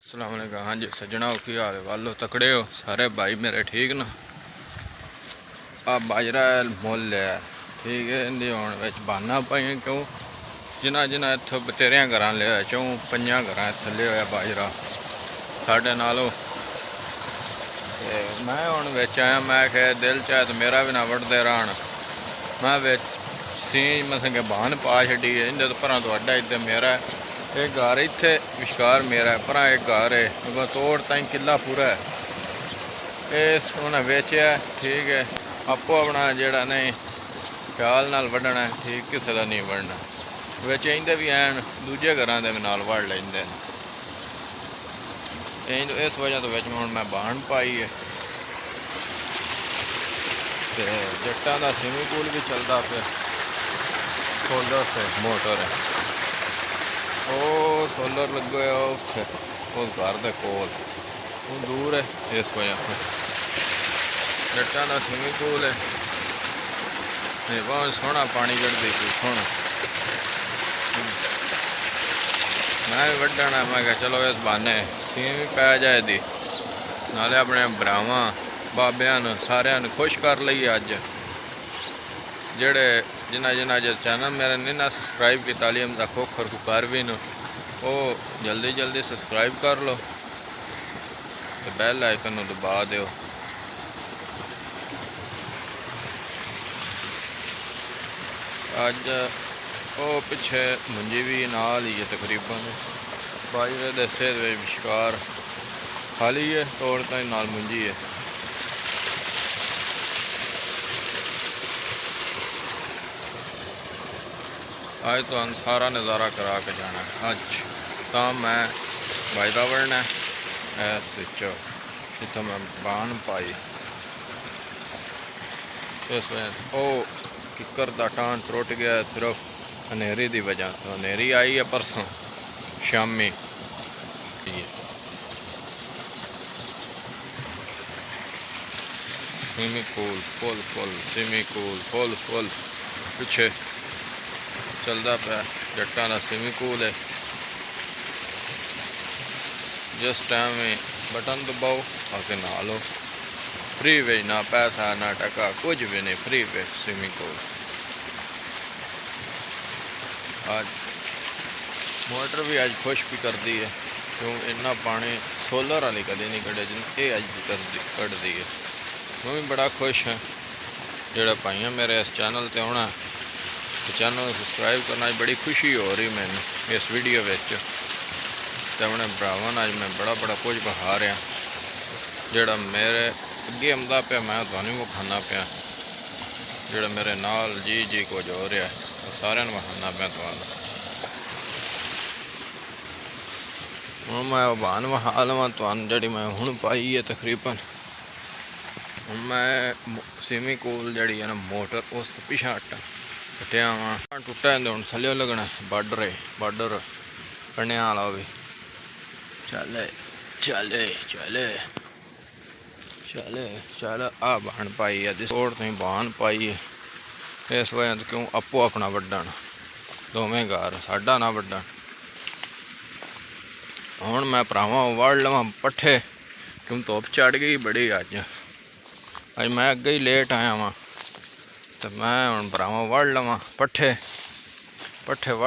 अस्सलाम वालेकुम। हाँ जी सज्जनों की हाल वालो तकड़े हो सारे भाई मेरे ठीक ना। आ बाजरा मुल है ठीक है। इंदी हुण बहाना पाई क्यों जिन्हें जिन्हें इतों बतेरिया घर लिया चौं पंजा घर इतने लिया बाजरा साढ़े नालों। मैं हुण विच आया मैं क्या दिल चाहे तो मेरा भी ना वढ़ते रहन। मैं विच सींज मसें बहान पा छी इंदे तो परा तो अड्डा इतने मेरा एक घर इत्थे विशकार मेरा है परा एक घर है अगों तोड़ ताई किला पूरा है। इस उन्हें बेचा ठीक है आपो अपना जेड़ा नहीं ख्याल नाल वढ़ना है ठीक किसी का नहीं वढ़ना। बिच इंदे भी हैं दूजे घर के भी नाल वढ़ लेंदे इस वजह तो बिच हुण मैं बाण पाई है। ते जट्टां दा स्विमिंग पूल भी चलता पे सोलर से मोटर है वो सोलर लगे उस घर के कोल वो दूर है। इस वजह से जट्टां दा स्विमिंग पूल है बहुत सोहना पानी चढ़ती थी सोहना। मैं भी वढ़ना मैं क्या चलो इस बहाने सीम भी पै जाए दी नाले अपने भरावां बाबियां सारियां खुश कर लईए। अज जेड़े जिन्हें जिन्हें जो चैनल मेरा नहीं ना सब्सक्राइब किया तालीम का खोखर कुकार भी वो जल्दी जल्दी सब्सक्राइब कर लो तो बैल आइकन दबा दो। अज वो पिछे मुंजी भी नाल ही है तकरीबन बाजरे के सेहत विशकार खाली है तोड़ ताई नाल मुंजी है। अज तो सारा नज़ारा करा के जाना है। अज तो मैं बाजरा वढ़ना इस जिथे मैं बाण पाई इस वजह ओ किकर का टान टुट गया सिर्फ हनेरी की वजह तो। हनेरी आई है परसों Shami swimming pool full full swimming pool full full पिछे चलता पाया जट्टां दा स्विमिंग पूल है। जिस टाइम में बटन दबाओ आके नहा लो फ्री वे ना पैसा ना टका कुछ भी नहीं फ्री वे स्विमिंग पूल। आज मोटर भी अज खुश भी करती है क्यों इन्ना पानी सोलर वाली कदे नहीं कढ़े जिन ये अज कढ़ती है। मैं भी बड़ा खुश हाँ जोड़ा भाइयों मेरे इस चैनल पर आना तो चैनल सब्सक्राइब करना बड़ी खुशी हो रही मैंने इस वीडियो तो अपने भरावां अज मैं बड़ा बड़ा कुछ बहा रहा जोड़ा मेरे अगे आंदा पाया मैं तुहानूं विखाना पाया जोड़ा मेरे नाल जी जी कुछ हो रहा है सारिਆਂ ਨੂੰ विखाना पाया तुहानूं। हुण मैं बहान विखा लवां तुहानूं जी मैं हुण पाई है तकरीबन। हुण मैं स्विमिंग पूल जी है ना मोटर उस पिछा कटिया वा टुटा हूँ थल्ले लगना बार्डर कन्या वाला भी चले चले चले चले चल आ बहान पाई है तोड़ तो बहान पाई है इस वजह तो क्यों आपो अपना वढ़न दोवें घर साडा ना वढ़न। हुण मैं भरावां वढ़ लवां पट्ठे क्यों धुप चढ़ गई बड़ी अज मैं अगे ही लेट आया वां तो मैं हुण भरावां वढ़ लवां पट्ठे